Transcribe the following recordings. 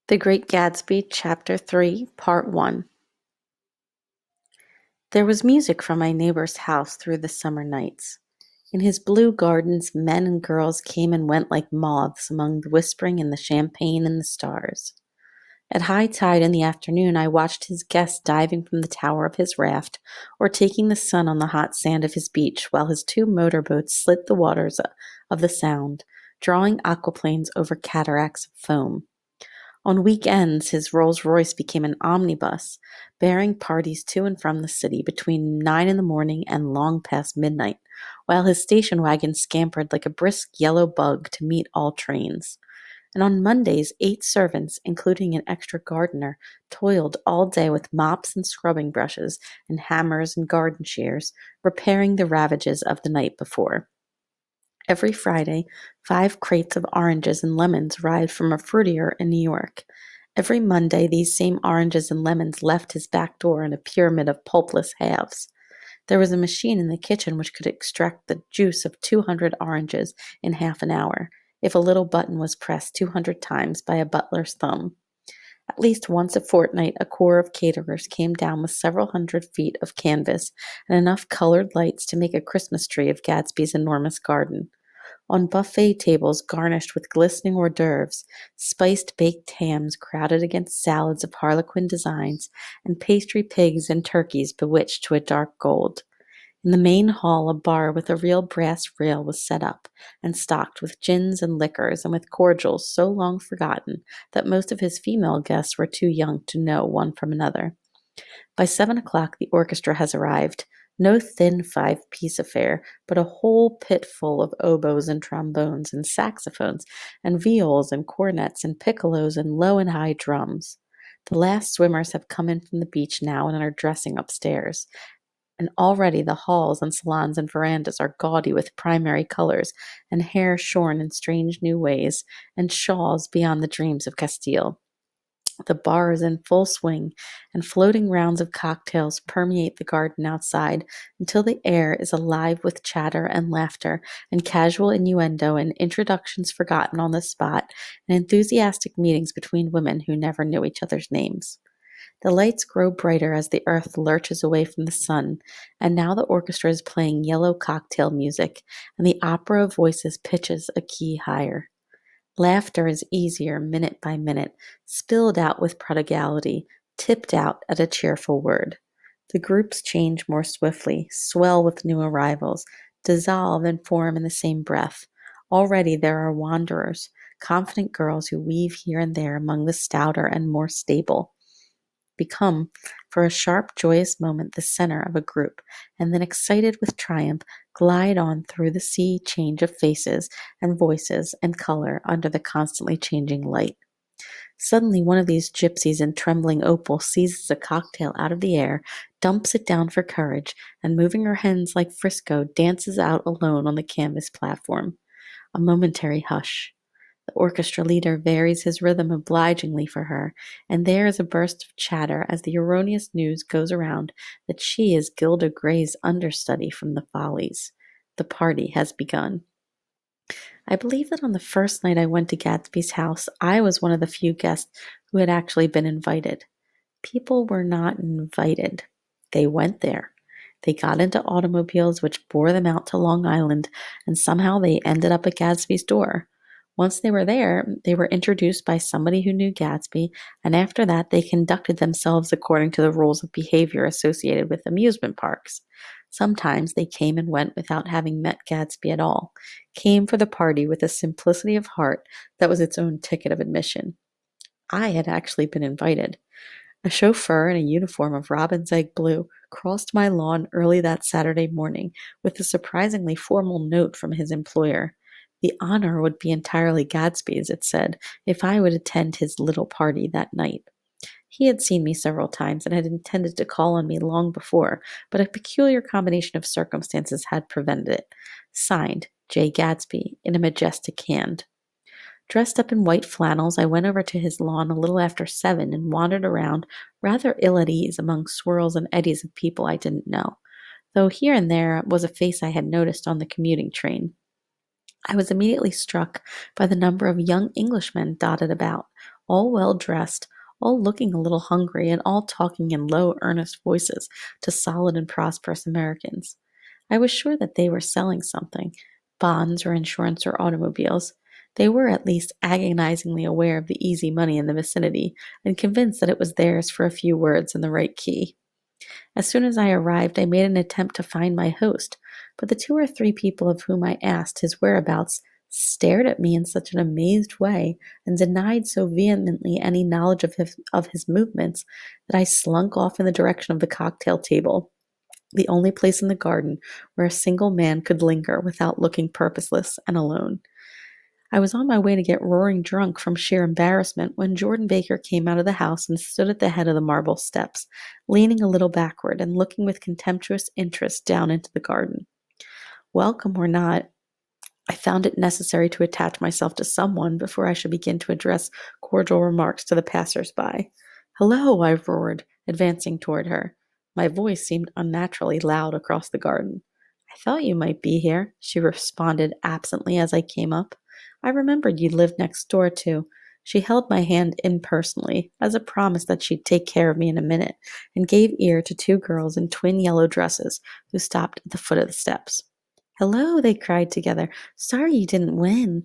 The Great Gatsby, Chapter 3, Part 1. There was music from my neighbor's house through the summer nights. In his blue gardens, men and girls came and went like moths among the whispering and the champagne and the stars. At high tide in the afternoon, I watched his guests diving from the tower of his raft or taking the sun on the hot sand of his beach while his two motorboats slit the waters of the Sound, drawing aquaplanes over cataracts of foam. On weekends, his Rolls-Royce became an omnibus, bearing parties to and from the city between 9 in the morning and long past midnight, while his station wagon scampered like a brisk yellow bug to meet all trains. And on Mondays, 8 servants, including an extra gardener, toiled all day with mops and scrubbing brushes and hammers and garden shears, repairing the ravages of the night before. Every Friday, 5 crates of oranges and lemons arrived from a fruitier in New York. Every Monday, these same oranges and lemons left his back door in a pyramid of pulpless halves. There was a machine in the kitchen which could extract the juice of 200 oranges in half an hour, if a little button was pressed 200 times by a butler's thumb. At least once a fortnight, a corps of caterers came down with several hundred feet of canvas and enough colored lights to make a Christmas tree of Gadsby's enormous garden. On buffet tables garnished with glistening hors d'oeuvres, spiced baked hams crowded against salads of harlequin designs, and pastry pigs and turkeys bewitched to a dark gold. In the main hall, a bar with a real brass rail was set up, and stocked with gins and liquors and with cordials so long forgotten that most of his female guests were too young to know one from another. By 7 o'clock the orchestra has arrived, no thin 5-piece affair, but a whole pit full of oboes and trombones and saxophones and viols and cornets and piccolos and low and high drums. The last swimmers have come in from the beach now and are dressing upstairs, and already the halls and salons and verandas are gaudy with primary colors and hair shorn in strange new ways and shawls beyond the dreams of Castile. The bar is in full swing, and floating rounds of cocktails permeate the garden outside until the air is alive with chatter and laughter and casual innuendo and introductions forgotten on the spot and enthusiastic meetings between women who never knew each other's names. The lights grow brighter as the earth lurches away from the sun, and now the orchestra is playing yellow cocktail music, and the opera of voices pitches a key higher. Laughter is easier minute by minute, spilled out with prodigality, tipped out at a cheerful word. The groups change more swiftly, swell with new arrivals, dissolve and form in the same breath. Already there are wanderers, confident girls who weave here and there among the stouter and more stable, become, for a sharp, joyous moment, the center of a group, and then, excited with triumph, glide on through the sea change of faces and voices and color under the constantly changing light. Suddenly, one of these gypsies in trembling opal seizes a cocktail out of the air, dumps it down for courage, and moving her hands like Frisco, dances out alone on the canvas platform. A momentary hush. The orchestra leader varies his rhythm obligingly for her, and there is a burst of chatter as the erroneous news goes around that she is Gilda Gray's understudy from the Follies. The party has begun. I believe that on the first night I went to Gatsby's house, I was one of the few guests who had actually been invited. People were not invited. They went there. They got into automobiles which bore them out to Long Island, and somehow they ended up at Gatsby's door. Once they were there, they were introduced by somebody who knew Gatsby, and after that they conducted themselves according to the rules of behavior associated with amusement parks. Sometimes they came and went without having met Gatsby at all, came for the party with a simplicity of heart that was its own ticket of admission. I had actually been invited. A chauffeur in a uniform of robin's egg blue crossed my lawn early that Saturday morning with a surprisingly formal note from his employer. The honor would be entirely Gadsby's, it said, if I would attend his little party that night. He had seen me several times and had intended to call on me long before, but a peculiar combination of circumstances had prevented it. Signed, J. Gadsby, in a majestic hand. Dressed up in white flannels, I went over to his lawn a little after 7 and wandered around, rather ill at ease among swirls and eddies of people I didn't know, though here and there was a face I had noticed on the commuting train. I was immediately struck by the number of young Englishmen dotted about, all well dressed, all looking a little hungry, and all talking in low, earnest voices to solid and prosperous Americans. I was sure that they were selling something, bonds or insurance or automobiles. They were at least agonizingly aware of the easy money in the vicinity and convinced that it was theirs for a few words in the right key. As soon as I arrived, I made an attempt to find my host, but the two or three people of whom I asked his whereabouts stared at me in such an amazed way and denied so vehemently any knowledge of his movements that I slunk off in the direction of the cocktail table, the only place in the garden where a single man could linger without looking purposeless and alone. I was on my way to get roaring drunk from sheer embarrassment when Jordan Baker came out of the house and stood at the head of the marble steps, leaning a little backward and looking with contemptuous interest down into the garden. Welcome or not, I found it necessary to attach myself to someone before I should begin to address cordial remarks to the passers-by. "Hello," I roared, advancing toward her. My voice seemed unnaturally loud across the garden. "I thought you might be here," she responded absently as I came up. "I remembered you lived next door, too." She held my hand impersonally, as a promise that she'd take care of me in a minute, and gave ear to two girls in twin yellow dresses who stopped at the foot of the steps. "Hello," they cried together. "Sorry you didn't win."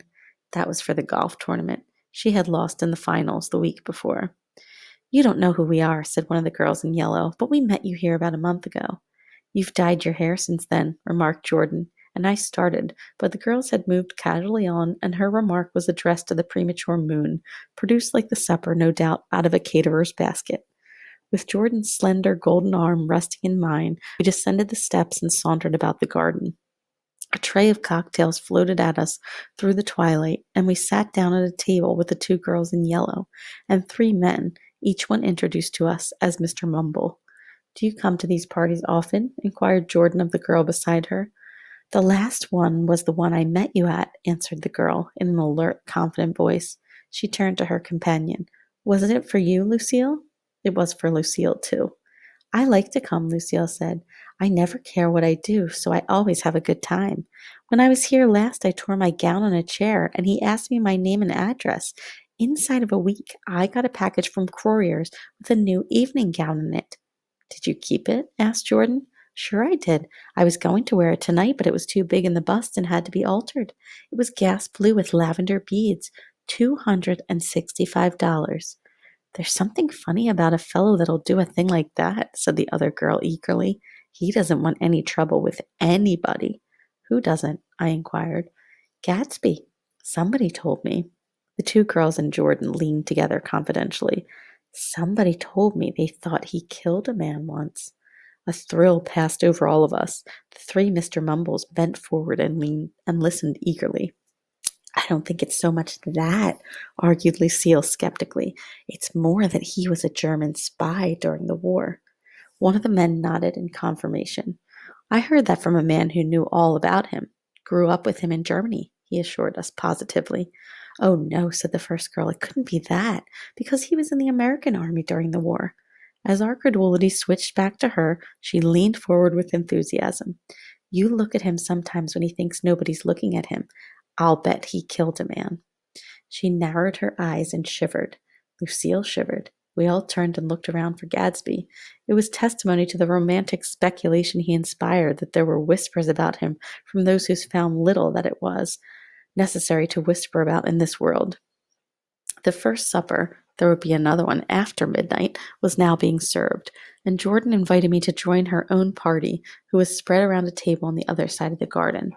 That was for the golf tournament. She had lost in the finals the week before. "You don't know who we are," said one of the girls in yellow, "but we met you here about a month ago." "You've dyed your hair since then," remarked Jordan, and I started, but the girls had moved casually on, and her remark was addressed to the premature moon, produced like the supper, no doubt, out of a caterer's basket. With Jordan's slender golden arm resting in mine, we descended the steps and sauntered about the garden. A tray of cocktails floated at us through the twilight, and we sat down at a table with the two girls in yellow and three men, each one introduced to us as Mr. Mumble. "Do you come to these parties often?" inquired Jordan of the girl beside her. "The last one was the one I met you at," answered the girl in an alert, confident voice. She turned to her companion. "Wasn't it for you, Lucille?" It was for Lucille, too. "I like to come," Lucille said. "I never care what I do, so I always have a good time. When I was here last, I tore my gown on a chair, and he asked me my name and address. Inside of a week, I got a package from Courier's with a new evening gown in it." "Did you keep it?" asked Jordan. "Sure I did. I was going to wear it tonight, but it was too big in the bust and had to be altered. It was gas blue with lavender beads. $265. "There's something funny about a fellow that'll do a thing like that," said the other girl eagerly. "He doesn't want any trouble with anybody." "Who doesn't?" I inquired. "Gatsby. Somebody told me." The two girls and Jordan leaned together confidentially. "Somebody told me they thought he killed a man once." A thrill passed over all of us. The three Mr. Mumbles bent forward and leaned and listened eagerly. "I don't think it's so much that," argued Lucille skeptically. "It's more that he was a German spy during the war." One of the men nodded in confirmation. "I heard that from a man who knew all about him. Grew up with him in Germany," he assured us positively. "Oh, no," said the first girl. "It couldn't be that, because he was in the American army during the war." As our credulity switched back to her, she leaned forward with enthusiasm. "You look at him sometimes when he thinks nobody's looking at him. I'll bet he killed a man." She narrowed her eyes and shivered. Lucille shivered. We all turned and looked around for Gadsby. It was testimony to the romantic speculation he inspired that there were whispers about him from those who found little that it was necessary to whisper about in this world. The first supper, there would be another one after midnight, was now being served, and Jordan invited me to join her own party, who was spread around a table on the other side of the garden.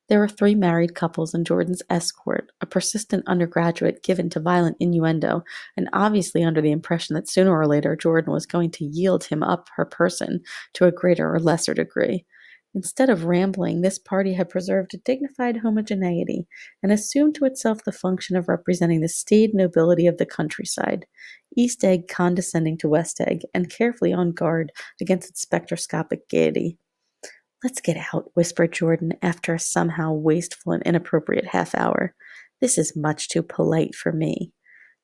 There were three married couples and Jordan's escort, a persistent undergraduate given to violent innuendo, and obviously under the impression that sooner or later Jordan was going to yield him up her person to a greater or lesser degree. Instead of rambling, this party had preserved a dignified homogeneity and assumed to itself the function of representing the staid nobility of the countryside, East Egg condescending to West Egg and carefully on guard against its spectroscopic gaiety. "Let's get out," whispered Jordan after a somehow wasteful and inappropriate half hour. "This is much too polite for me."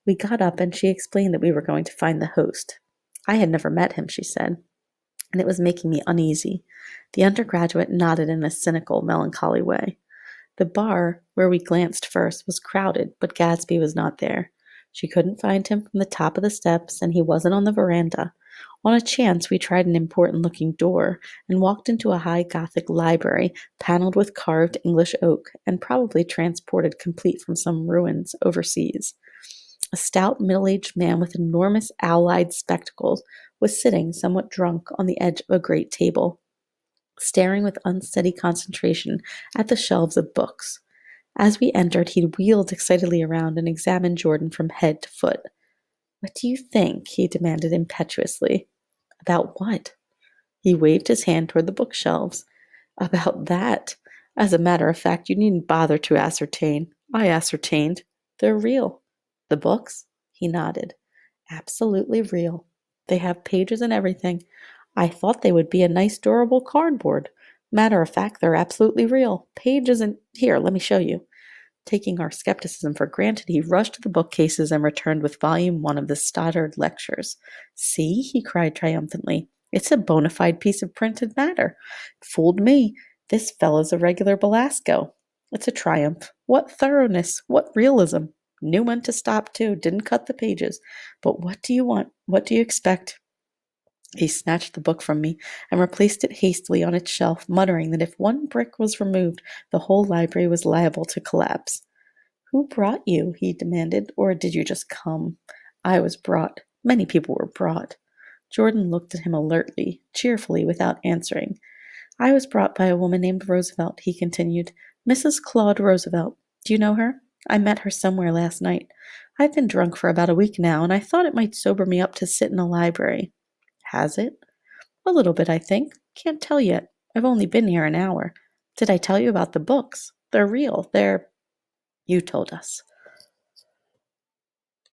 We got up and she explained that we were going to find the host. I had never met him, she said, and it was making me uneasy. The undergraduate nodded in a cynical, melancholy way. The bar, where we glanced first, was crowded, but Gatsby was not there. She couldn't find him from the top of the steps, and he wasn't on the veranda. On a chance, we tried an important-looking door and walked into a high Gothic library, paneled with carved English oak, and probably transported complete from some ruins overseas. A stout, middle-aged man with enormous owl-eyed spectacles was sitting, somewhat drunk, on the edge of a great table, staring with unsteady concentration at the shelves of books. As we entered, he wheeled excitedly around and examined Jordan from head to foot. "What do you think?" he demanded impetuously. "About what?" He waved his hand toward the bookshelves. "About that. As a matter of fact, you needn't bother to ascertain. I ascertained. They're real." "The books?" He nodded. "Absolutely real. They have pages and everything. I thought they would be a nice durable cardboard. Matter of fact, they're absolutely real. Pages and here, let me show you." Taking our skepticism for granted, he rushed to the bookcases and returned with volume 1 of the Stoddard Lectures. "See," he cried triumphantly, "it's a bona fide piece of printed matter. It fooled me. This fellow's a regular Belasco. It's a triumph. What thoroughness! What realism! Knew when to stop, too. Didn't cut the pages. But what do you want? What do you expect?" He snatched the book from me and replaced it hastily on its shelf, muttering that if one brick was removed, the whole library was liable to collapse. "Who brought you?" he demanded. "Or did you just come?" "I was brought. Many people were brought." Jordan looked at him alertly, cheerfully, without answering. "I was brought by a woman named Roosevelt," he continued. "Mrs. Claude Roosevelt. Do you know her? I met her somewhere last night. I've been drunk for about a week now, and I thought it might sober me up to sit in a library." "Has it?" "A little bit, I think. Can't tell yet. I've only been here an hour. Did I tell you about the books? They're real. They're—" "You told us."